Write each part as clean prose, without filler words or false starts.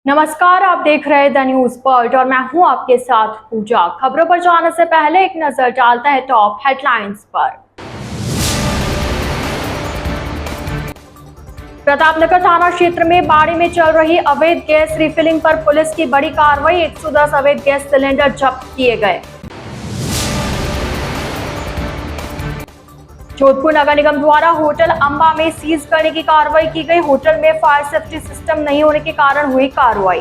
नमस्कार, आप देख रहे हैं द न्यूज पॉइंट और मैं हूं आपके साथ पूजा। खबरों पर जाने से पहले एक नजर डालते हैं टॉप हेडलाइंस पर। प्रतापनगर थाना क्षेत्र में बाड़ी में चल रही अवैध गैस रिफिलिंग पर पुलिस की बड़ी कार्रवाई। 110 अवैध गैस सिलेंडर जब्त किए गए। जोधपुर नगर निगम द्वारा होटल अंबा में सीज करने की कार्रवाई की गई। होटल में फायर सेफ्टी सिस्टम नहीं होने के कारण हुई कार्रवाई।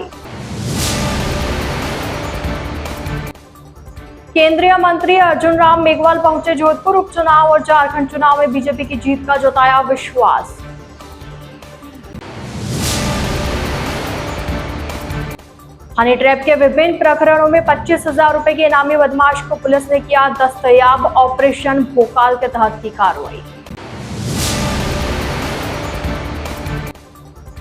केंद्रीय मंत्री अर्जुन राम मेघवाल पहुंचे जोधपुर। उपचुनाव और झारखंड चुनाव में बीजेपी की जीत का जताया विश्वास। हनी ट्रैप के विभिन्न प्रकरणों में 25,000 रुपए के इनामी बदमाश को पुलिस ने किया दस्तयाब। ऑपरेशन भोकाल के तहत की कार्रवाई।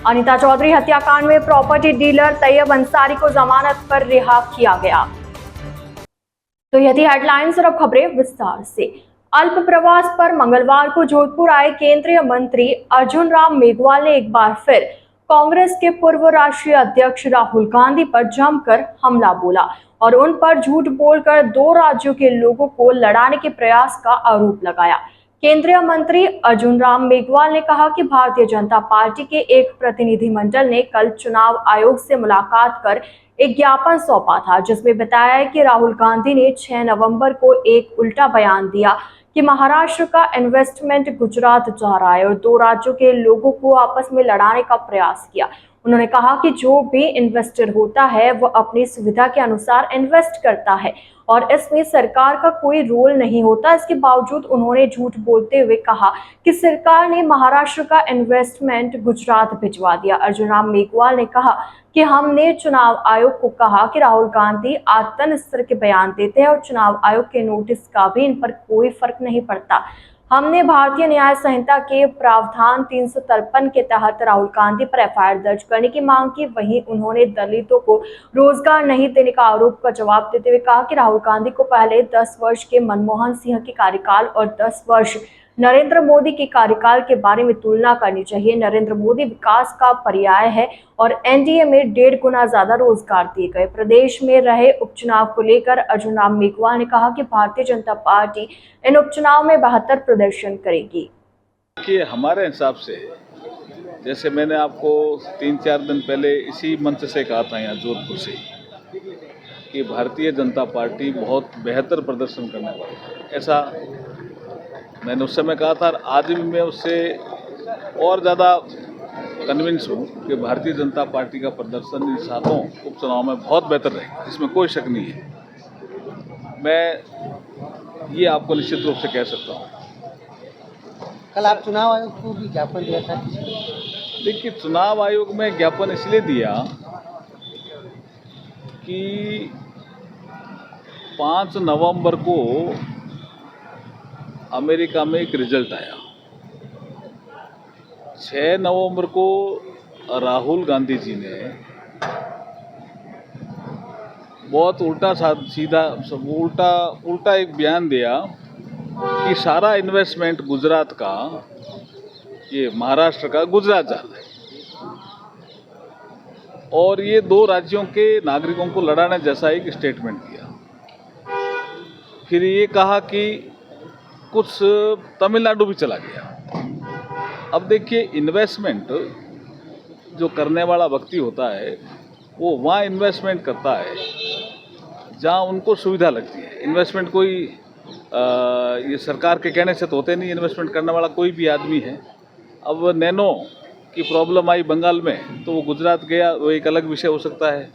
अनीता चौधरी हत्याकांड में प्रॉपर्टी डीलर तैयब अंसारी को जमानत पर रिहा किया गया। तो यह थी हेडलाइंस और अब खबरें विस्तार से। अल्प प्रवास पर मंगलवार को जोधपुर आए केंद्रीय मंत्री अर्जुन राम मेघवाल ने एक बार फिर कांग्रेस के पूर्व राष्ट्रीय अध्यक्ष राहुल गांधी पर जमकर हमला बोला और उन पर झूठ बोलकर दो राज्यों के लोगों को लड़ाने के प्रयास का आरोप लगाया। केंद्रीय मंत्री अर्जुन राम मेघवाल ने कहा कि भारतीय जनता पार्टी के एक प्रतिनिधिमंडल ने कल चुनाव आयोग से मुलाकात कर एक ज्ञापन सौंपा था, जिसमें बताया है कि राहुल गांधी ने 6 नवंबर को एक उल्टा बयान दिया कि महाराष्ट्र का इन्वेस्टमेंट गुजरात जा रहा है और दो राज्यों के लोगों को आपस में लड़ाने का प्रयास किया। उन्होंने कहा कि जो भी इन्वेस्टर होता है वह अपनी सुविधा के अनुसार इन्वेस्ट करता है और इसमें सरकार का कोई रोल नहीं होता। इसके बावजूद उन्होंने झूठ बोलते हुए कहा कि सरकार ने महाराष्ट्र का इन्वेस्टमेंट गुजरात भिजवा दिया। अर्जुन राम मेघवाल ने कहा कि हमने चुनाव आयोग को कहा कि राहुल गांधी आतंक स्तर के बयान देते हैं और चुनाव आयोग के नोटिस का भी इन पर कोई फर्क नहीं पड़ता। हमने भारतीय न्याय संहिता के प्रावधान 353 के तहत राहुल गांधी पर एफआईआर दर्ज करने की मांग की। वहीं उन्होंने दलितों को रोजगार नहीं देने का आरोप का जवाब देते हुए कहा कि राहुल गांधी को पहले 10 वर्ष के मनमोहन सिंह के कार्यकाल और 10 वर्ष नरेंद्र मोदी के कार्यकाल के बारे में तुलना करनी चाहिए। नरेंद्र मोदी विकास का पर्याय है और एनडीए में 1.5 गुना ज्यादा रोजगार दिए गए। प्रदेश में रहे उपचुनाव को लेकर अर्जुन राम मेघवाल ने कहा कि भारतीय जनता पार्टी इन उपचुनाव में बेहतर प्रदर्शन करेगी। कि हमारे हिसाब से, जैसे मैंने आपको 3-4 दिन पहले इसी मंच से कहा था यहाँ जोधपुर से, कि भारतीय जनता पार्टी बहुत बेहतर प्रदर्शन करने वाली है, ऐसा मैंने उस समय कहा था। आज भी मैं उससे और ज़्यादा कन्विंस हूँ कि भारतीय जनता पार्टी का प्रदर्शन इन 7 उपचुनाव में बहुत बेहतर रहेगा, इसमें कोई शक नहीं है। मैं ये आपको निश्चित रूप से कह सकता हूँ। कल आप चुनाव आयोग को भी ज्ञापन दिया था। देखिए, चुनाव आयोग में ज्ञापन इसलिए दिया कि 5 नवंबर को अमेरिका में एक रिजल्ट आया। 6 नवंबर को राहुल गांधी जी ने बहुत उल्टा एक बयान दिया कि सारा इन्वेस्टमेंट गुजरात का, ये महाराष्ट्र का, गुजरात जा रहा है और ये दो राज्यों के नागरिकों को लड़ाने जैसा एक स्टेटमेंट दिया। फिर ये कहा कि कुछ तमिलनाडु भी चला गया। अब देखिए, इन्वेस्टमेंट जो करने वाला व्यक्ति होता है वो वहाँ इन्वेस्टमेंट करता है जहाँ उनको सुविधा लगती है। इन्वेस्टमेंट कोई ये सरकार के कहने से तो होते नहीं। इन्वेस्टमेंट करने वाला कोई भी आदमी है। अब नैनो की प्रॉब्लम आई बंगाल में तो वो गुजरात गया, वो एक अलग विषय हो सकता है।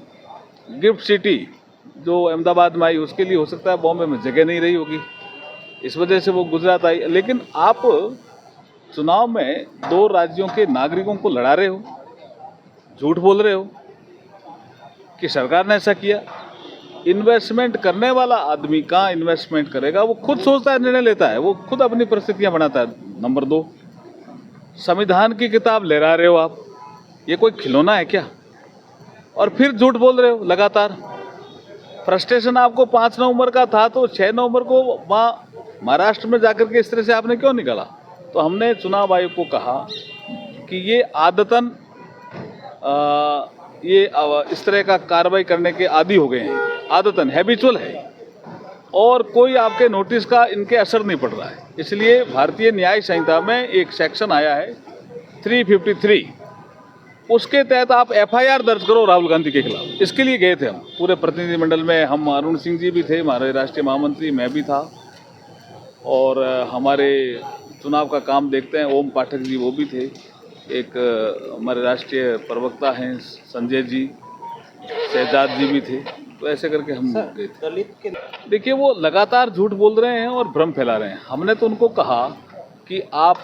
गिफ्ट सिटी जो अहमदाबाद में आई उसके लिए हो सकता है बॉम्बे में जगह नहीं रही होगी, इस वजह से वो गुजरात आई। लेकिन आप चुनाव में दो राज्यों के नागरिकों को लड़ा रहे हो, झूठ बोल रहे हो कि सरकार ने ऐसा किया। इन्वेस्टमेंट करने वाला आदमी कहाँ इन्वेस्टमेंट करेगा? वो खुद सोचता है, निर्णय लेता है, वो खुद अपनी परिस्थितियां बनाता है। नंबर 2, संविधान की किताब लहरा रहे हो आप, ये कोई खिलौना है क्या? और फिर झूठ बोल रहे हो लगातार। फ्रस्ट्रेशन आपको 5 नवंबर का था तो 6 नवंबर को वहाँ महाराष्ट्र में जाकर के इस तरह से आपने क्यों निकाला? तो हमने चुनाव आयोग को कहा कि ये आदतन ये इस तरह का कार्रवाई करने के आदी हो गए हैं, आदतन हैबिचुअल है, और कोई आपके नोटिस का इनके असर नहीं पड़ रहा है। इसलिए भारतीय न्याय संहिता में एक सेक्शन आया है 353, उसके तहत आप एफआईआर दर्ज करो राहुल गांधी के खिलाफ। इसके लिए गए थे हम पूरे प्रतिनिधिमंडल में, हम अरुण सिंह जी भी थे, हमारे राष्ट्रीय महामंत्री, मैं भी था, और हमारे चुनाव का काम देखते हैं ओम पाठक जी, वो भी थे, एक हमारे राष्ट्रीय प्रवक्ता हैं संजय जी, शहजाद जी भी थे। तो ऐसे करके हम गए थे। देखिए, वो लगातार झूठ बोल रहे हैं और भ्रम फैला रहे हैं। हमने तो उनको कहा कि आप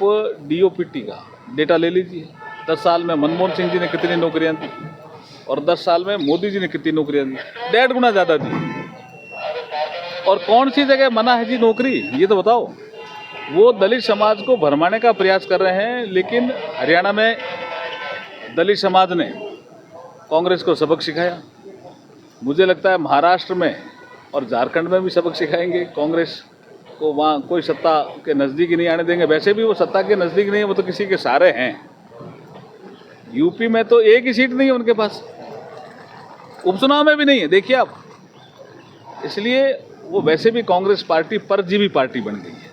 डीओपीटी का डेटा ले लीजिए, 10 साल में मनमोहन सिंह जी ने कितनी नौकरियां दी और 10 साल में मोदी जी ने कितनी नौकरियां दी, 1.5 गुना ज़्यादा दी। और कौन सी जगह मना है जी नौकरी, ये तो बताओ। वो दलित समाज को भरमाने का प्रयास कर रहे हैं, लेकिन हरियाणा में दलित समाज ने कांग्रेस को सबक सिखाया। मुझे लगता है महाराष्ट्र में और झारखंड में भी सबक सिखाएंगे कांग्रेस को। वहाँ कोई सत्ता के नज़दीक ही नहीं आने देंगे। वैसे भी वो सत्ता के नज़दीक नहीं है, वो तो किसी के सहारे हैं। यूपी में तो एक ही सीट नहीं है उनके पास, उपचुनाव में भी नहीं है, देखिए आप। इसलिए वो वैसे भी कांग्रेस पार्टी परजीवी पार्टी बन गई है।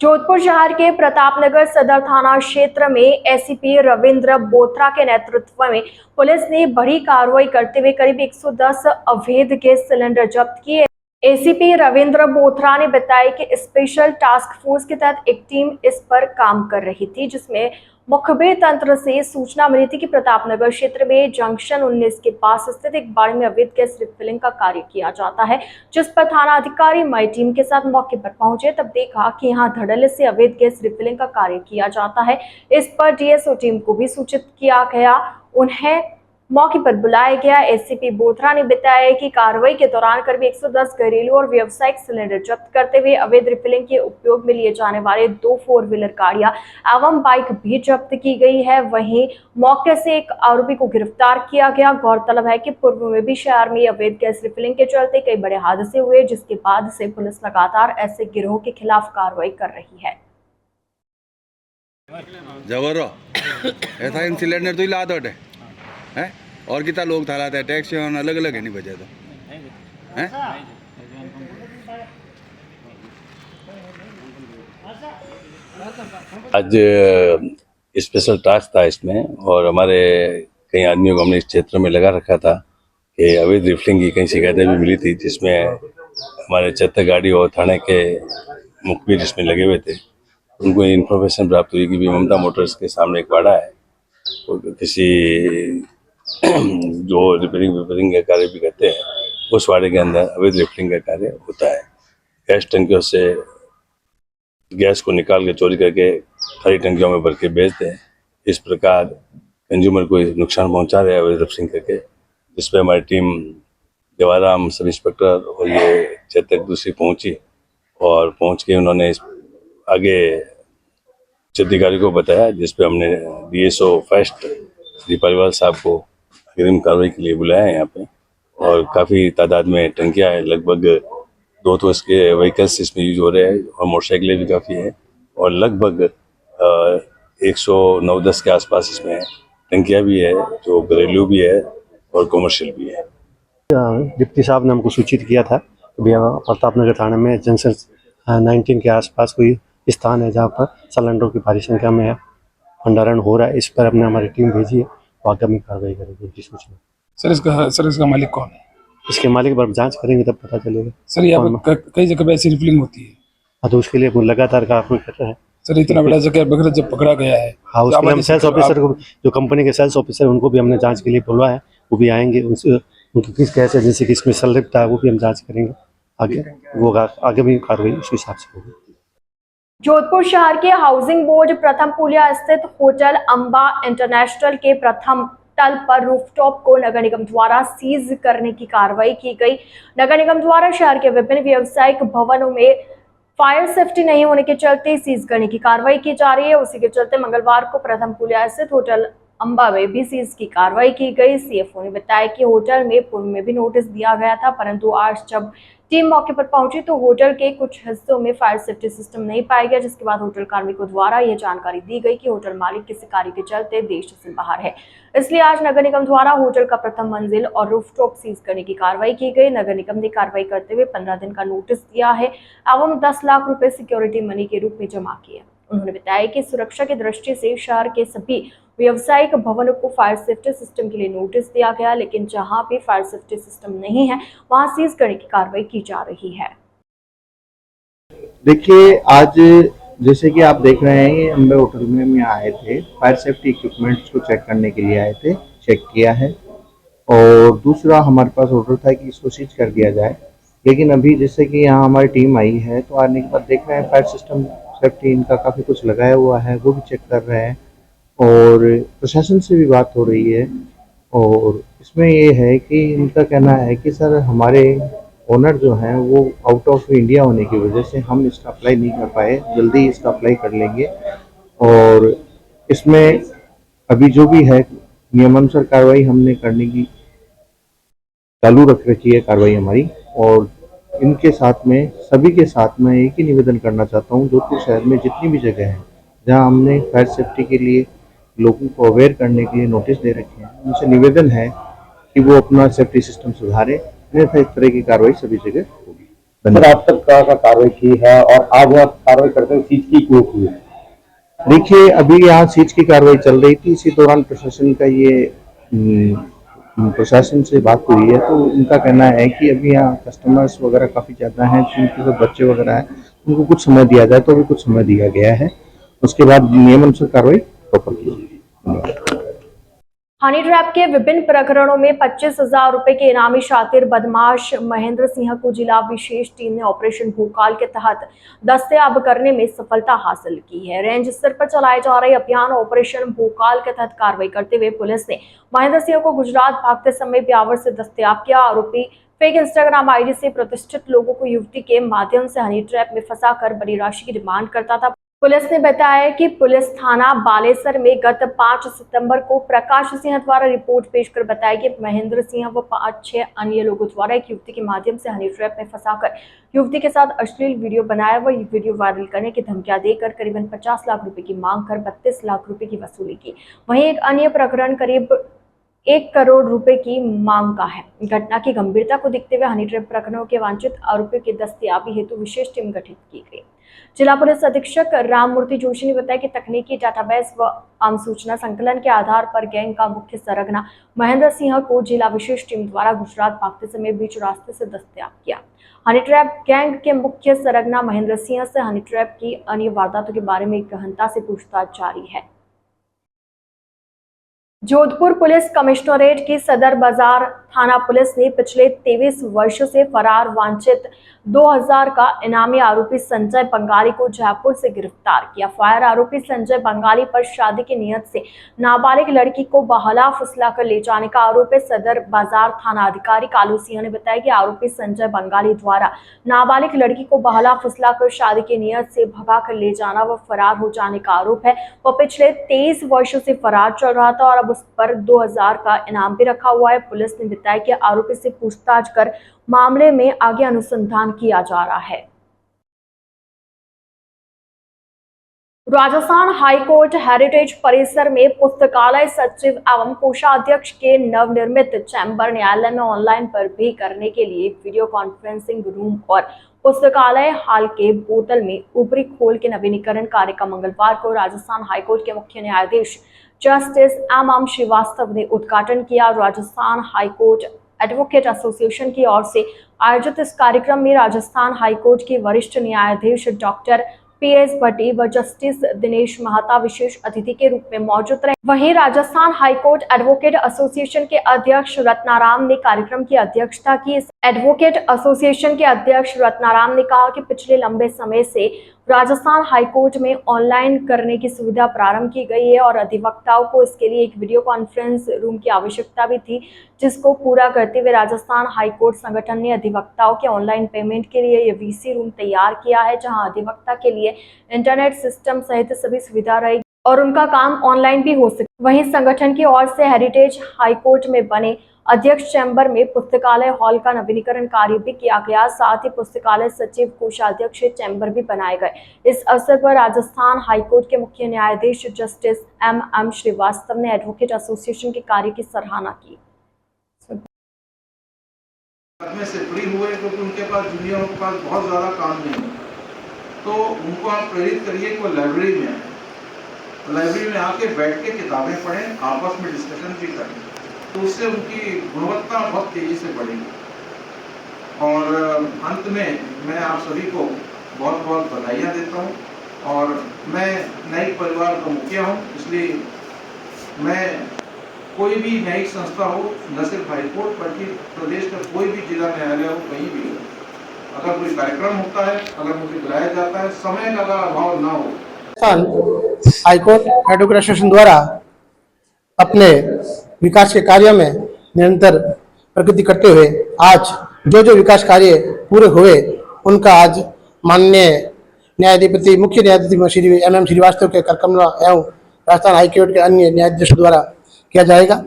जोधपुर शहर के प्रतापनगर सदर थाना क्षेत्र में एसीपी रविंद्र बोथरा के नेतृत्व में पुलिस ने बड़ी कार्रवाई करते हुए करीब 110 अवैध गैस सिलेंडर जब्त किए। एसीपी रविंद्र बोथरा ने बताया कि स्पेशल टास्क फोर्स के तहत एक टीम इस पर काम कर रही थी, जिसमें मुखबिर तंत्र से सूचना मिली थी कि प्रतापनगर क्षेत्र में जंक्शन 19 के पास स्थित एक बाड़ी में अवैध गैस रिफिलिंग का कार्य किया जाता है, जिस पर थाना अधिकारी मई टीम के साथ मौके पर पहुंचे तब देखा कि यहां धड़ल्ले से अवैध गैस रिफिलिंग का कार्य किया जाता है। इस पर डीएसओ टीम को भी सूचित किया गया, उन्हें मौके पर बुलाया गया। एसीपी बोथरा ने बताया कि कार्रवाई के दौरान करीब 110 घरेलू और व्यावसायिक सिलेंडर जब्त करते हुए अवैध रिफिलिंग के उपयोग में लिए जाने वाले 2 4 व्हीलर गाड़ियां एवं बाइक भी जब्त की गई है। वहीं मौके से एक आरोपी को गिरफ्तार किया गया। गौरतलब है कि पूर्व में भी शहर में अवैध गैस रिफिलिंग के चलते कई बड़े हादसे हुए, जिसके बाद से पुलिस लगातार ऐसे गिरोह के खिलाफ कार्रवाई कर रही है। जबरो ऐसा इन सिलेंडर तो ला दो है और कितना लोग था लाते टैक्सी अलग अलग है नहीं बचे तो हैं। आज स्पेशल टास्क था इसमें, और हमारे कई आदमियों को हमने इस क्षेत्र में लगा रखा था कि अवैध रिफिलिंग की कई शिकायतें भी मिली थी, जिसमें हमारे छत्तीसगढ़ी और थाने के मुखबिर इसमें लगे हुए थे। उनको इन्फॉर्मेशन प्राप्त हुई कि भी ममता मोटर्स के सामने एक वाड़ा है, और किसी जो रिपेयरिंग का कार्य भी करते हैं, उस वाड़े के अंदर अवैध रिफिलिंग का कार्य होता है। गैस टंकियों से गैस को निकाल के चोरी करके खाली टंकियों में भर के बेचते हैं। इस प्रकार कंज्यूमर को नुकसान पहुंचा रहे हैं अवैध रिफिलिंग करके, जिस पर हमारी टीम देवाराम सब इंस्पेक्टर और ये चेतक दूसरी पहुंची, और पहुंच के उन्होंने आगे अधिकारी को बताया, जिस पे हमने डीएसओ फर्स्ट श्री पालीवाल साहब को अग्रिम कार्रवाई के लिए बुलाया है यहाँ पे। और काफ़ी तादाद में टंकियाँ हैं, लगभग 2 तो इसके व्हीकल्स इसमें यूज हो रहे हैं, और मोटरसाइकिलें भी काफ़ी हैं, और लगभग 109-10 के आसपास इसमें टंकियाँ भी है, जो घरेलू भी है और कमर्शियल भी है। डिप्टी साहब ने हमको सूचित किया था कि भैया प्रतापनगर थाने में जंक्शन 19 के आसपास कोई स्थान है जहाँ पर सिलेंडरों की भारी संख्या में भंडारण हो रहा है। इस पर हमने हमारी टीम भेजी है, तो आगामी कार्रवाई करेगी उनकी सूचना। सर इसका मालिक कौन है? इसके मालिक पर जांच करेंगे तब पता चलेगा। सर यहाँ पर कई जगह पे ऐसी रिफिलिंग होती है। हाँ, तो उसके लिए वो लगातार कार्रवाई कर रहे हैं। सर इतना बड़ा जगह बगैर जब पकड़ा गया है, हाँ, उसके लिए हम सेल्स ऑफिसर को, जो कंपनी के सेल्स ऑफिसर उनको भी हमने जाँच के लिए बुलवाया है, वो भी आएंगे। उनकी किस कैसे एजेंसी किसमें संलिप्त है वो भी हम जाँच करेंगे। आगे भी कार्रवाई उस हिसाब से होगी। जोधपुर शहर के हाउसिंग बोर्ड प्रथम पुलिया स्थित होटल अंबा इंटरनेशनल के प्रथम तल पर रूफटॉप को नगर निगम द्वारा सीज करने की कार्रवाई की गई। नगर निगम द्वारा शहर के विभिन्न व्यावसायिक भवनों में फायर सेफ्टी नहीं होने के चलते सीज करने की कार्रवाई की जा रही है। उसी के चलते मंगलवार को प्रथम पुलिया स्थित होटल अंबा में भी सीज की कार्रवाई की गई। सीएफओ ने बताया कि होटल में पूर्व में भी नोटिस दिया गया था, परंतु आज जब टीम मौके पर पहुंची तो होटल के कुछ हिस्सों में फायर सेफ्टी सिस्टम नहीं पाया गया, जिसके बाद होटल कार्मिकों द्वारा यह जानकारी दी गई कि होटल मालिक किसी कार्य के चलते देश से बाहर है। इसलिए आज नगर निगम द्वारा होटल का प्रथम मंजिल और रूफटॉप सीज करने की कार्रवाई की गई। नगर निगम ने कार्रवाई करते हुए 15 दिन का नोटिस दिया है एवं 10 लाख रुपए सिक्योरिटी मनी के रूप में जमा किए। उन्होंने बताया कि सुरक्षा की दृष्टि से शहर के सभी व्यावसायिक भवनों को फायर सेफ्टी सिस्टम के लिए नोटिस दिया गया, लेकिन जहां भी फायर सेफ्टी सिस्टम नहीं है वहां सीज करने की कार्रवाई की जा रही है। देखिए, आज जैसे कि आप देख रहे हैं, ये अम्बे होटल में हम यहाँ आए थे, फायर सेफ्टी इक्विपमेंट्स को चेक करने के लिए आए थे, चेक किया है। और दूसरा हमारे पास ऑर्डर था कि इसको सीज कर दिया जाए, लेकिन अभी जैसे कि यहाँ हमारी टीम आई है तो आने के बाद देख रहे हैं फायर सिस्टम सेफ्टी इनका काफ़ी कुछ लगाया हुआ है, वो भी चेक कर रहे हैं और प्रशासन से भी बात हो रही है। और इसमें ये है कि इनका कहना है कि सर हमारे ओनर जो हैं वो आउट ऑफ इंडिया होने की वजह से हम इसका अप्लाई नहीं कर पाए, जल्दी इसका अप्लाई कर लेंगे। और इसमें अभी जो भी है नियमानुसार कार्रवाई हमने करने की चालू रख रखी है कार्रवाई हमारी। और इनके साथ में सभी के साथ में एक ही निवेदन करना चाहता हूँ, जोधपुर शहर में जितनी भी जगह है जहाँ हमने फायर सेफ्टी के लिए लोगों को अवेयर करने के लिए नोटिस दे रखे हैं, उनसे निवेदन है कि वो अपना सेफ्टी सिस्टम सुधारें, अन्यथा इस तरह की कार्रवाई सभी जगह होगी। सर, आप तक का कार्रवाई की है और आज आप कार्रवाई करते हुए सीज की क्यों हुई है? देखिए, अभी यहाँ सीज की कार्रवाई चल रही थी, इसी दौरान प्रशासन का ये प्रशासन से बात हुई है तो उनका कहना है कि अभी यहाँ कस्टमर्स वगैरह काफ़ी ज़्यादा हैं, जिनके साथ बच्चे वगैरह हैं, उनको कुछ समय दिया जाए, तो अभी कुछ समय दिया गया है, उसके बाद नियमानुसार कार्रवाई प्रॉपर की जाएगी। हनी ट्रैप के विभिन्न प्रकरणों में 25,000 रुपए के इनामी शातिर बदमाश महेंद्र सिंह को जिला विशेष टीम ने ऑपरेशन भूकाल के तहत दस्तयाब करने में सफलता हासिल की है। रेंज स्तर पर चलाए जा रहे अभियान ऑपरेशन भूकाल के तहत कार्रवाई करते हुए पुलिस ने महेंद्र सिंह को गुजरात भागते समय ब्यावर से दस्तयाब किया। आरोपी फेक इंस्टाग्राम आईडी से प्रतिष्ठित लोगों को युवती के माध्यम से हनी ट्रैप में फंसाकर बड़ी राशि की डिमांड करता था। पुलिस ने बताया कि पुलिस थाना बालेसर में गत 5 सितंबर को प्रकाश सिंह द्वारा रिपोर्ट पेश कर बताया कि महेंद्र सिंह व 5-6 अन्य लोगों द्वारा एक युवती के माध्यम से हनी ट्रैप में फंसाकर युवती के साथ अश्लील वीडियो बनाया व वीडियो वायरल करने की धमकियां देकर करीबन 50 लाख रुपए की मांग कर 32 लाख रुपए की वसूली की। वहीं एक अन्य प्रकरण करीब 1 करोड़ रुपए की मांग का है। घटना की गंभीरता को देखते हुए हनी ट्रैप प्रकरणों के वांछित आरोपियों की दस्तयाबी हेतु विशेष टीम गठित की गई। जिला पुलिस अधीक्षक राममूर्ति जोशी ने बताया कि तकनीकी डाटाबेस व आम सूचना संकलन के आधार पर गैंग का मुख्य सरगना महेंद्र सिंह को जिला विशेष टीम द्वारा गुजरात भागते समय बीच रास्ते से दस्तयाब किया। हनी ट्रैप गैंग के मुख्य सरगना महेंद्र सिंह से हनी ट्रैप की अन्य वारदातों के बारे में गहनता से पूछताछ जारी है। जोधपुर पुलिस कमिश्नरेट की सदर बाजार थाना पुलिस ने पिछले 23 वर्षों से फरार वांछित 2000 का इनामी आरोपी संजय बंगाली को जयपुर से गिरफ्तार किया। फायर आरोपी संजय बंगाली पर शादी की नियत से नाबालिग लड़की को बहला फुसला कर ले जाने का आरोप है। सदर बाजार थाना अधिकारी कालू सिंह ने बताया कि आरोपी संजय बंगाली द्वारा नाबालिग लड़की को बहला फुसला कर शादी की नियत से भगा कर ले जाना व फरार हो जाने का आरोप है। वह पिछले 23 वर्षों से फरार चल रहा था और अब उस पर 2000 का इनाम भी रखा हुआ है। पुलिस ने बताया कि आरोपी से पूछताछ कर मामले में आगे अनुसंधान किया जा रहा है। राजस्थान हाईकोर्ट हेरिटेज परिसर में पुस्तकालय सचिव एवं कोषाध्यक्ष के नवनिर्मित चैम्बर न्यायालय में ऑनलाइन प्रवेश करने के लिए वीडियो कॉन्फ्रेंसिंग रूम और पुस्तकालय हाल के बोतल में ऊपरी खोल के नवीनीकरण कार्य का मंगलवार को राजस्थान हाईकोर्ट के मुख्य न्यायाधीश जस्टिस एम श्रीवास्तव ने उद्घाटन किया। राजस्थान हाईकोर्ट एडवोकेट एसोसिएशन की ओर से आयोजित इस कार्यक्रम में राजस्थान हाईकोर्ट के वरिष्ठ न्यायाधीश डॉक्टर PS भट्टी व जस्टिस दिनेश महता विशेष अतिथि के रूप में मौजूद रहे। वहीं राजस्थान हाईकोर्ट एडवोकेट एसोसिएशन के अध्यक्ष रत्नाराम ने कार्यक्रम की अध्यक्षता की। एडवोकेट एसोसिएशन के अध्यक्ष रत्नाराम ने कहा कि पिछले लंबे समय से राजस्थान हाईकोर्ट में ऑनलाइन करने की सुविधा प्रारंभ की गई है और अधिवक्ताओं को इसके लिए एक वीडियो कॉन्फ्रेंस रूम की आवश्यकता भी थी, जिसको पूरा करते हुए राजस्थान हाईकोर्ट संगठन ने अधिवक्ताओं के ऑनलाइन पेमेंट के लिए ये VC रूम तैयार किया है, जहां अधिवक्ता के लिए इंटरनेट सिस्टम सहित सभी सुविधा रहेगी और उनका काम ऑनलाइन भी हो सके। वहीं संगठन की ओर से हेरिटेज हाईकोर्ट में बने अध्यक्ष चैम्बर में पुस्तकालय हॉल का नवीनीकरण कार्य भी किया गया। साथ ही पुस्तकालय सचिव, कोषाध्यक्ष चैम्बर भी बनाए गए। इस अवसर पर राजस्थान हाईकोर्ट के मुख्य न्यायाधीश जस्टिस MM श्रीवास्तव ने एडवोकेट एसोसिएशन के कार्य की सराहना की। में से फ्री हुए क्योंकि उनके पास जूनियरों के पास बहुत ज़्यादा काम नहीं है, तो उनको आप प्रेरित करिए कि वो लाइब्रेरी में आए, लाइब्रेरी में आके बैठ के किताबें पढ़ें, आपस में डिस्कशन भी करें, तो उससे उनकी गुणवत्ता बहुत तेज़ी से बढ़ेगी। और अंत में मैं आप सभी को बहुत बहुत बधाइयाँ देता हूँ। और मैं न्यायिक परिवार का मुखिया हूँ, इसलिए मैं कोई भी न्यायिक संस्था हो, न सिर्फ हाईकोर्ट बल्कि प्रदेश का कोई भी जिला न्यायालय हो, कहीं भी हो, अगर कोई कार्यक्रम होता है, अगर मुझे बुलाया जाता है, समय का अगर अभाव ना हो, हाईकोर्ट एडवोकेट एसोसिएशन द्वारा अपने विकास के कार्य में निरंतर प्रगति करते हुए आज जो विकास कार्य पूरे हुए उनका आज माननीय न्यायाधिपति, मुख्य न्यायाधीश श्री MM श्रीवास्तव के करकमला एवं राजस्थान हाईकोर्ट के अन्य न्यायाधीशों द्वारा किया जाएगा।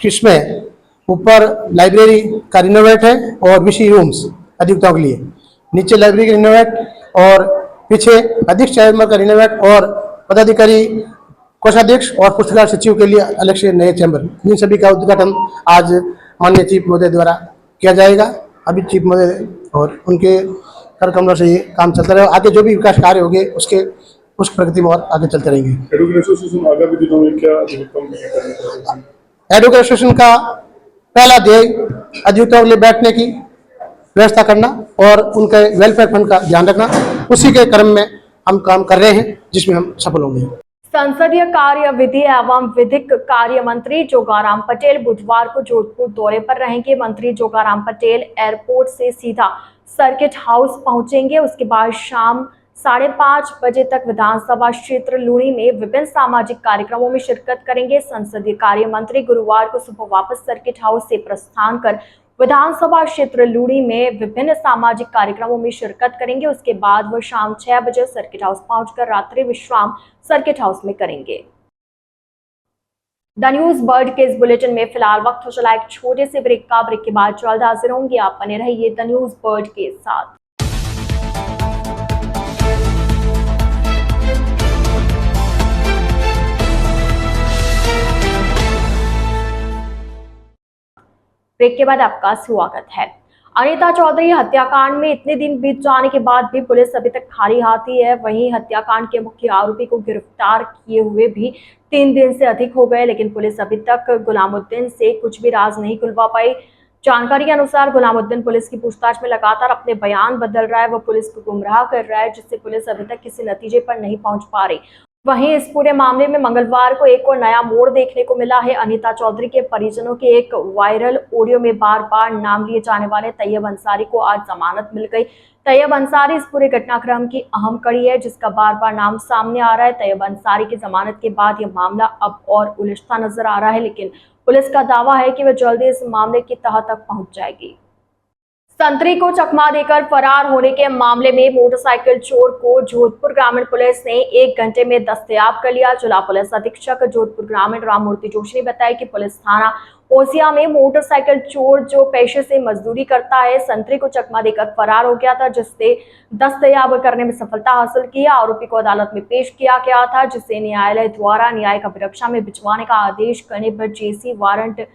इसमें ऊपर लाइब्रेरी का रिनोवेट है और विषय रूम्स अधिवक्ताओं के लिए, नीचे लाइब्रेरी का रिनोवेट और पीछे अध्यक्ष चैम्बर का रिनोवेट और पदाधिकारी, कोषाध्यक्ष और पुस्तकालय सचिव के लिए अलग से नए चैम्बर, इन सभी का उद्घाटन आज माननीय चीफ महोदय द्वारा किया जाएगा। अभी चीफ महोदय और उनके करकमलों से ये काम चलता रहे, आगे जो भी विकास कार्य होंगे उस प्रगति में और आगे चलते रहेंगे। एडवोकेट एसोसिएशन आगामी दिनों में क्या एडवोकेट एसोसिएशन का पहला ध्येय अधिवक्ताओं के लिए बैठने की व्यवस्था करना और उनके वेलफेयर फंड का ध्यान रखना, उसी के क्रम में हम काम कर रहे हैं जिसमें हम सफल होंगे। संसदीय कार्य, विधि एवं विधिक कार्य मंत्री जोगाराम पटेल बुधवार को जोधपुर दौरे पर रहेंगे। मंत्री जोगाराम पटेल एयरपोर्ट से सीधा सर्किट हाउस पहुंचेंगे। उसके बाद शाम 5:30 बजे तक विधानसभा क्षेत्र लूणी में विभिन्न सामाजिक कार्यक्रमों में शिरकत करेंगे। संसदीय कार्य मंत्री गुरुवार को सुबह वापस सर्किट हाउस से प्रस्थान कर विधानसभा क्षेत्र लूणी में विभिन्न सामाजिक कार्यक्रमों में शिरकत करेंगे। उसके बाद वह शाम 6 बजे सर्किट हाउस पहुंचकर रात्रि विश्राम सर्किट हाउस में करेंगे। द न्यूज बर्ड के इस बुलेटिन में फिलहाल वक्त हो चला एक छोटे से ब्रेक का। ब्रेक के बाद जल्द हाजिर होंगे। आप बने रहिए द न्यूज बर्ड के साथ। ब्रेक के बाद आपका स्वागत है। अनीता चौधरी हत्याकांड में इतने दिन बीत जाने के बाद भी पुलिस अभी तक खाली हाथी है। वहीं हत्याकांड के मुख्य आरोपी को गिरफ्तार किए हुए भी 3 दिन से अधिक हो गए, लेकिन पुलिस अभी तक गुलामुद्दीन से कुछ भी राज नहीं खुलवा पाई। जानकारी के अनुसार गुलामुद्दीन पुलिस की पूछताछ में लगातार अपने बयान बदल रहा है, वो पुलिस को गुमराह कर रहा है, जिससे पुलिस अभी तक किसी नतीजे पर नहीं पहुंच पा रही। वहीं इस पूरे मामले में मंगलवार को एक और नया मोड़ देखने को मिला है। अनीता चौधरी के परिजनों के एक वायरल ऑडियो में बार बार नाम लिए जाने वाले तैयब अंसारी को आज जमानत मिल गई। तैयब अंसारी इस पूरे घटनाक्रम की अहम कड़ी है, जिसका बार बार नाम सामने आ रहा है। तैयब अंसारी की जमानत के बाद यह मामला अब और उलझता नजर आ रहा है, लेकिन पुलिस का दावा है कि वह जल्दी इस मामले की तह तक पहुंच जाएगी। संतरी को चकमा देकर फरार होने के मामले में मोटरसाइकिल चोर को जोधपुर ग्रामीण पुलिस ने 1 घंटे में दस्तयाब कर लिया। जिला पुलिस अधीक्षक जोधपुर ग्रामीण राममूर्ति जोशी ने बताया कि पुलिस थाना ओसिया में मोटरसाइकिल चोर जो पेशे से मजदूरी करता है, संतरी को चकमा देकर फरार हो गया था, जिससे दस्तयाब करने में सफलता हासिल की। आरोपी को अदालत में पेश किया गया था, जिसे न्यायालय द्वारा न्यायिक अभिरक्षा में भिजवाने का आदेश करने पर जेसी वारंट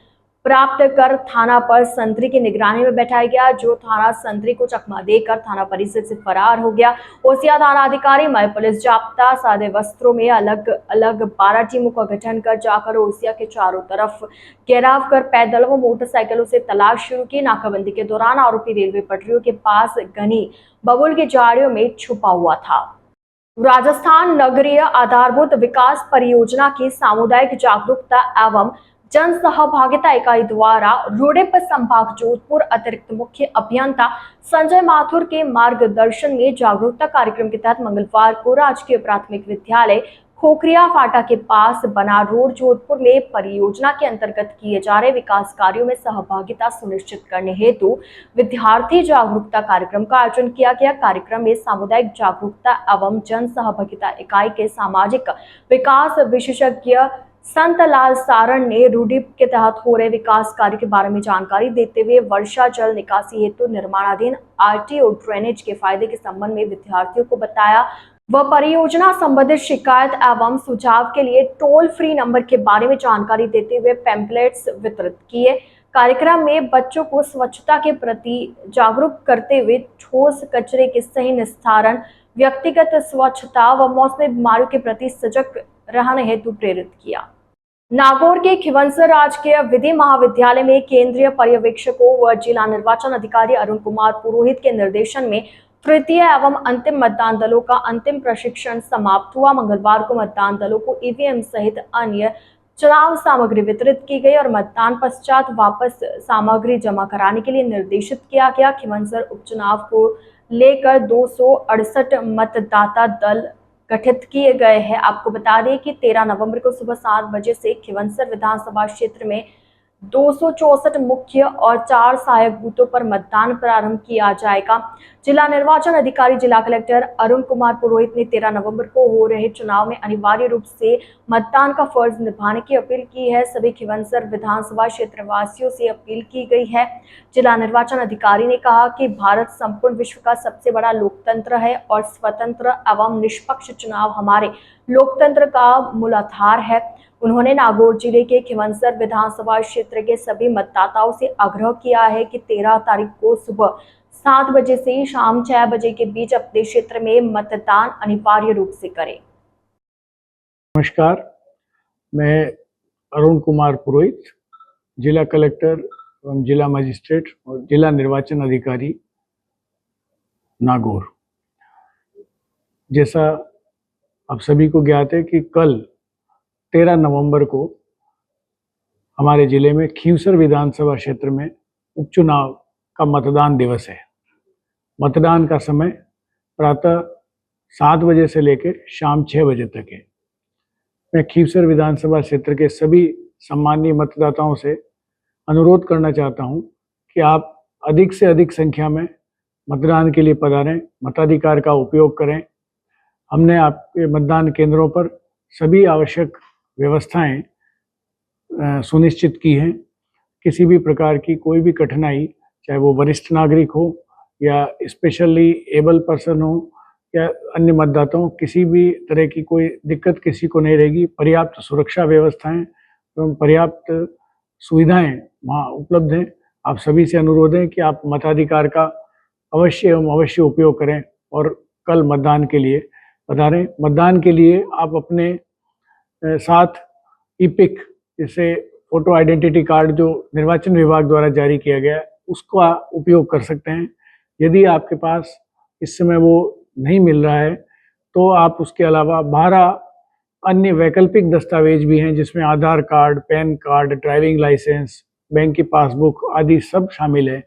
प्राप्त कर थाना पर संतरी की निगरानी में बैठाया गया, जो थाना संतरी को चकमा देकर थाना परिसर से फरार हो गया। ओसिया थाना अधिकारी मय पुलिस जाप्ता सादे वस्त्रों में अलग अलग 12 टीमों का गठन कर जाकर ओसिया के चारों तरफ घेराव कर पैदल व मोटरसाइकिलों से तलाश शुरू की। नाकाबंदी के दौरान आरोपी रेलवे पटरियों के पास घनी बबुल की झाड़ियों में छुपा हुआ था। राजस्थान नगरीय आधारभूत विकास परियोजना की सामुदायिक जागरूकता एवं जन सहभागिता इकाई द्वारा रोडेप संभाग जोधपुर अतिरिक्त मुख्य अभियंता संजय माथुर के मार्गदर्शन में जागरूकता कार्यक्रम के तहत मंगलवार को राजकीय प्राथमिक विद्यालय खोखरिया फाटा के पास बना रोड जोधपुर में परियोजना के अंतर्गत किए जा रहे विकास कार्यों में सहभागिता सुनिश्चित करने हेतु विद्यार्थी जागरूकता कार्यक्रम का आयोजन किया गया। कार्यक्रम में सामुदायिक जागरूकता एवं जन सहभागिता इकाई के सामाजिक विकास विशेषज्ञ संत लाल सारण ने रूडीप के तहत हो रहे विकास कार्य के बारे में जानकारी देते हुए वर्षा जल निकासी हेतु निर्माणाधीन आरटीओ ड्रेनेज के फायदे के संबंध में विद्यार्थियों को बताया। वह परियोजना संबंधित शिकायत एवं सुझाव के लिए टोल फ्री नंबर के बारे में जानकारी देते हुए पैम्पलेट्स वितरित किए। कार्यक्रम में बच्चों को स्वच्छता के प्रति जागरूक करते हुए ठोस कचरे के सही निस्तारण, व्यक्तिगत स्वच्छता व मौसमी बीमारियों के प्रति सजग रहने हेतु प्रेरित किया। नागौर के खिवंसर राजकीय विधि महाविद्यालय में केंद्रीय पर्यवेक्षकों व जिला निर्वाचन अधिकारी अरुण कुमार पुरोहित के निर्देशन में तृतीय एवं अंतिम मतदान दलों का अंतिम प्रशिक्षण समाप्त हुआ। मंगलवार को मतदान दलों को ईवीएम सहित अन्य चुनाव सामग्री वितरित की गई और मतदान पश्चात वापस सामग्री जमा कराने के लिए निर्देशित किया गया। खिवंसर उपचुनाव को लेकर 268 मतदाता दल गठित किए गए हैं। आपको बता दें कि 13 नवंबर को सुबह 7 बजे से खिवंसर विधानसभा क्षेत्र में 264 मुख्य और 4 सहायक बूथों पर मतदान प्रारंभ किया जाएगा। जिला निर्वाचन अधिकारी जिला कलेक्टर अरुण कुमार पुरोहित ने 13 नवंबर को हो रहे चुनाव में अनिवार्य रूप से मतदान का फर्ज निभाने की अपील की है। सभी खिवंसर विधानसभा क्षेत्र वासियों से अपील की गई है। जिला निर्वाचन अधिकारी ने कहा कि भारत संपूर्ण विश्व का सबसे बड़ा लोकतंत्र है और स्वतंत्र एवं निष्पक्ष चुनाव हमारे लोकतंत्र का मूलाधार है। उन्होंने नागौर जिले के खिवंसर विधानसभा क्षेत्र के सभी मतदाताओं से आग्रह किया है कि 13 तारीख को सुबह 7 बजे से शाम 6 बजे के बीच अपने क्षेत्र में मतदान अनिवार्य रूप से करें। नमस्कार, मैं अरुण कुमार पुरोहित, जिला कलेक्टर एवं जिला मजिस्ट्रेट और जिला निर्वाचन अधिकारी नागौर। जैसा आप सभी को ज्ञात है कि कल 13 नवंबर को हमारे जिले में खिवंसर विधानसभा क्षेत्र में उपचुनाव का मतदान दिवस है। मतदान का समय प्रातः 7 बजे से लेकर शाम 6 बजे तक है। मैं खिवंसर विधानसभा क्षेत्र के सभी सम्मानीय मतदाताओं से अनुरोध करना चाहता हूं कि आप अधिक से अधिक संख्या में मतदान के लिए पधारें, मताधिकार का उपयोग करें। हमने आपके मतदान केंद्रों पर सभी आवश्यक व्यवस्थाएं सुनिश्चित की हैं। किसी भी प्रकार की कोई भी कठिनाई, चाहे वो वरिष्ठ नागरिक हो या स्पेशली एबल पर्सन हो या अन्य मतदाताओं, किसी भी तरह की कोई दिक्कत किसी को नहीं रहेगी। पर्याप्त सुरक्षा व्यवस्थाएं एवं पर्याप्त सुविधाएं वहाँ उपलब्ध हैं। आप सभी से अनुरोध है कि आप मताधिकार का अवश्य एवं अवश्य उपयोग करें और कल मतदान के लिए पधारें। मतदान के लिए आप अपने साथ ईपिक, जैसे फोटो आइडेंटिटी कार्ड जो निर्वाचन विभाग द्वारा जारी किया गया है, उसका उपयोग कर सकते हैं। यदि आपके पास इस समय वो नहीं मिल रहा है तो आप उसके अलावा 12 अन्य वैकल्पिक दस्तावेज भी हैं, जिसमें Aadhaar card, PAN card, driving licence, bank की पासबुक आदि सब शामिल है।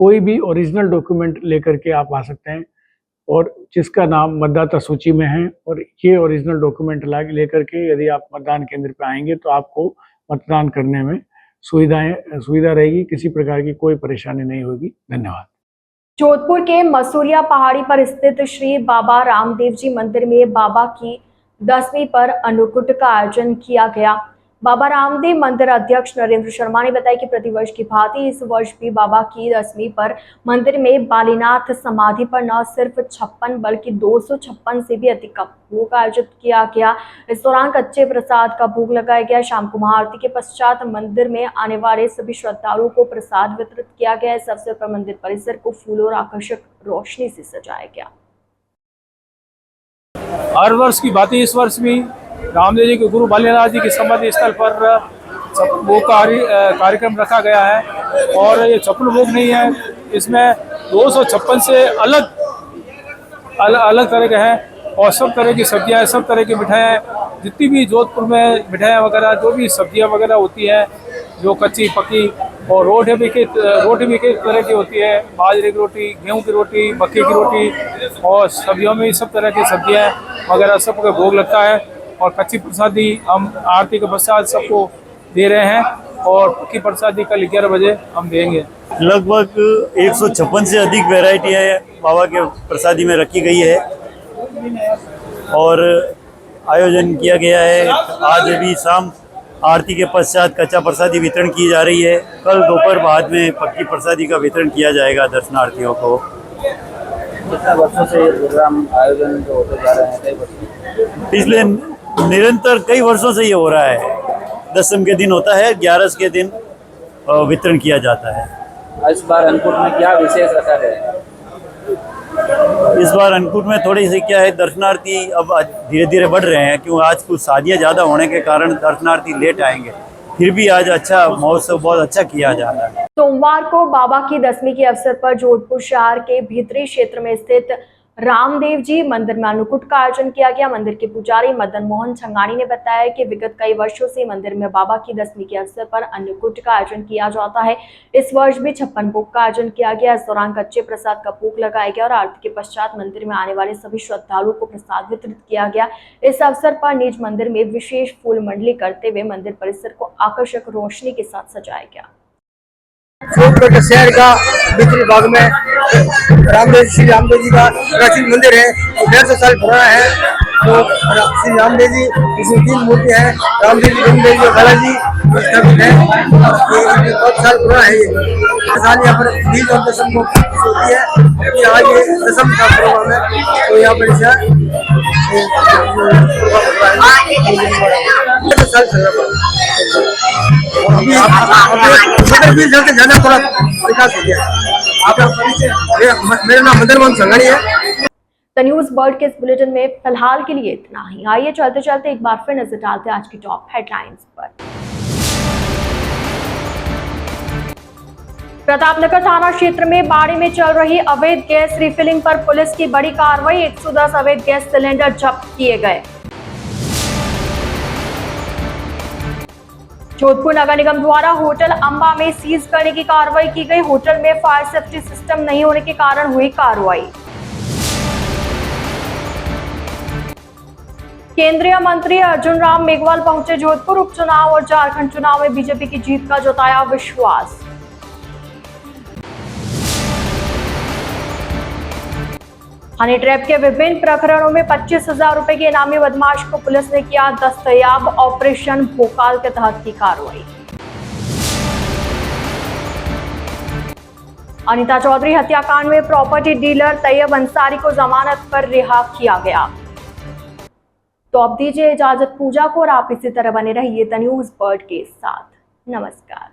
कोई भी ओरिजिनल डॉक्यूमेंट लेकर के आप आ सकते हैं और जिसका नाम मतदाता सूची में है, और ये ओरिजिनल डॉक्यूमेंट लेकर के यदि आप मतदान केंद्र पर आएंगे तो आपको मतदान करने में सुविधा रहेगी। किसी प्रकार की कोई परेशानी नहीं होगी। धन्यवाद। जोधपुर के मसूरिया पहाड़ी पर स्थित श्री बाबा रामदेव जी मंदिर में बाबा की 10वीं पर अन्नकूट का आयोजन किया गया। बाबा रामदेव मंदिर अध्यक्ष नरेंद्र शर्मा ने बताया कि प्रतिवर्ष की भांति इस वर्ष भी बाबा की 10वीं पर मंदिर में बालीनाथ समाधि पर न सिर्फ 56 बल्कि 256 से भी अधिक का भोग आयोजित किया गया। इस दौरान कच्चे प्रसाद का भोग लगाया गया। शाम को महाआरती के पश्चात मंदिर में आने वाले सभी श्रद्धालुओं को प्रसाद वितरित किया गया। इस अवसर पर मंदिर परिसर को फूलों और आकर्षक रोशनी से सजाया गया। हर वर्ष की भांति इस वर्ष भी रामदेव जी के गुरु बालीनाथ जी के समाधि स्थल पर भोग का कार्यक्रम रखा गया है। और ये 56 भोग नहीं है, इसमें 256 से अलग तरह के हैं और सब तरह की सब्जियां, सब तरह की मिठाइयाँ, जितनी भी जोधपुर में मिठाइयाँ वगैरह, जो भी सब्जियां वगैरह होती हैं, जो कच्ची पकी, और रोटी भी कई तरह की होती है, बाजरे की रोटी, गेहूं की रोटी, मक्के की रोटी, और सब्जियों में सब तरह की सब्जियां वगैरह सबका भोग लगता है। और कच्ची प्रसादी हम आरती के पश्चात सबको दे रहे हैं और पक्की प्रसादी कल 11 बजे हम देंगे। लगभग 156 से अधिक वैरायटियाँ बाबा के प्रसादी में रखी गई है और आयोजन किया गया है। आज अभी शाम आरती के पश्चात कच्चा प्रसादी वितरण की जा रही है। कल दोपहर बाद में पक्की प्रसादी का वितरण किया जाएगा दर्शनार्थियों को। कितना वर्षों से प्रोग्राम आयोजन जो होते जा रहे हैं, कई वर्षों पिछले निरंतर कई वर्षों से ये हो रहा है। दशम के दिन होता है, 11 के दिन वितरण किया जाता है। इस बार अन्नकूट में क्या विशेष रखा गया है? इस बार अन्नकूट में थोड़ी सी क्या है, दर्शनार्थी अब धीरे धीरे बढ़ रहे हैं, क्योंकि आज कुछ शादियाँ ज़्यादा होने के कारण दर्शनार्थी लेट आएंगे। फिर भी आज अच्छा महोत्सव बहुत अच्छा किया जा रहा है। सोमवार को बाबा की दसवीं के अवसर पर जोधपुर शहर के भीतरी क्षेत्र में स्थित रामदेव जी मंदिर में अन्नकूट का आयोजन किया गया। मंदिर के पुजारी मदन मोहन छंगानी ने बताया कि विगत कई वर्षों से मंदिर में बाबा की दसवीं के अवसर पर अन्नकूट का आयोजन किया जाता है। इस वर्ष भी 56 भोग का आयोजन किया गया। इस दौरान कच्चे प्रसाद का भोग लगाया गया और आरती के पश्चात मंदिर में आने वाले सभी श्रद्धालुओं को प्रसाद वितरित किया गया। इस अवसर पर निज मंदिर में विशेष फूल मंडली करते हुए मंदिर परिसर को आकर्षक रोशनी के साथ सजाया गया। जोधपुर के शहर का भीतरी भाग में श्री रामदेव जी का प्राचीन मंदिर है, 150 साल पुराना है। तो श्री रामदेव जी इसमें 3 मूर्ति है, रामदेव जी, रामदेव जी और बालाजी स्थापित है। ये बहुत साल पुराना है। ये साल यहाँ पर 20 और दशम को होती है। आज ये दशम का प्रोग्राम है, तो यहाँ पर साल चल रहा ज्यादा थोड़ा विकास हो गया। आपका परिचय? मेरा नाम मदन मोहन संघानी है। द न्यूज बर्ड के इस बुलेटिन में फिलहाल के लिए इतना ही। आइए चलते चलते एक बार फिर नजर डालते हैं आज की टॉप हेडलाइंस पर। प्रतापनगर थाना क्षेत्र में बाड़ी में चल रही अवैध गैस रिफिलिंग पर पुलिस की बड़ी कार्रवाई। 110 अवैध गैस सिलेंडर जब्त किए गए। जोधपुर नगर निगम द्वारा होटल अंबा में सीज करने की कार्रवाई की गई। होटल में फायर सेफ्टी सिस्टम नहीं होने के कारण हुई कार्रवाई। केंद्रीय मंत्री अर्जुन राम मेघवाल पहुंचे जोधपुर। उपचुनाव और झारखंड चुनाव में बीजेपी की जीत का जताया विश्वास। हनी ट्रैप के विभिन्न प्रकरणों में 25,000 रुपए के इनामी बदमाश को पुलिस ने किया दस्तयाब। ऑपरेशन भोकाल के तहत की कार्रवाई। अनीता चौधरी हत्याकांड में प्रॉपर्टी डीलर तैयब अंसारी को जमानत पर रिहा किया गया। तो अब दीजिए इजाजत पूजा को और आप इसी तरह बने रहिए द न्यूज बर्ड के साथ। नमस्कार।